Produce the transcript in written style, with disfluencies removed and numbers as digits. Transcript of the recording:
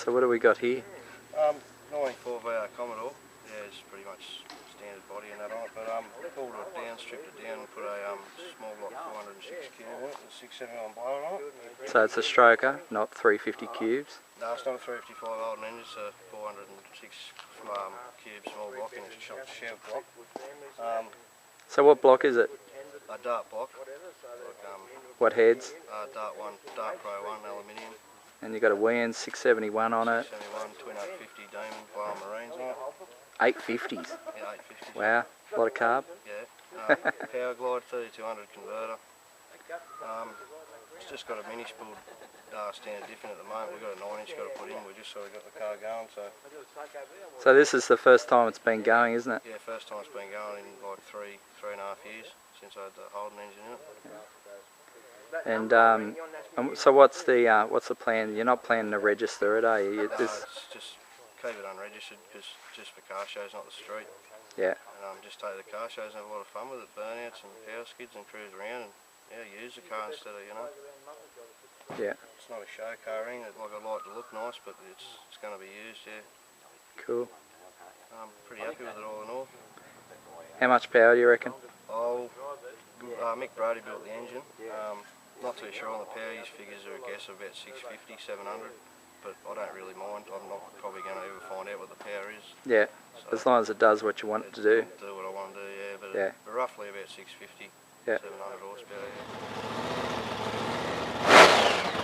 So what do we got here? 94 VR Commodore. Yeah, it's pretty much standard body and that on it, but pulled it down, stripped it down and put a small block 406 cube in it, with a 671 blower on it. So it's a stroker, not 350 cubes? No, it's not a 355 Holden engine, it's a 406 cube small block and it's a Chev block. So what block is it? A dart block. What heads? Dart Pro 1 aluminium. And you got a WEN 671 on it. 671 twin 850 Damon Blower Marines on it. 850s? Yeah, 850s. Wow, a lot of carb. Yeah. Power glide 3200 converter. It's just got a mini spool standard different at the moment. We've got a 9-inch got to put in. We just sort of got the car going. So this is the first time it's been going, isn't it? Yeah, first time it's been going in like three and a half years since I had the Holden engine in it. And so what's the plan? You're not planning to register it, are you? It's just keep it unregistered because just for car shows, not the street. Yeah. And just take the car shows and have a lot of fun with it, burnouts and power skids and cruise around and use the car instead of Yeah. It's not a show car or anything. Like I like to look nice, but it's going to be used. Yeah. Cool. I'm pretty happy with it all in all. How much power do you reckon? Oh, Mick Brody built the engine. Not too sure on the power. His figures are a guess of about 650, 700, but I don't really mind. I'm not probably going to ever find out what the power is. Yeah, so as long as it does what you want it to do. Do what I want to do, yeah, but roughly about 650, 700 horsepower, yeah.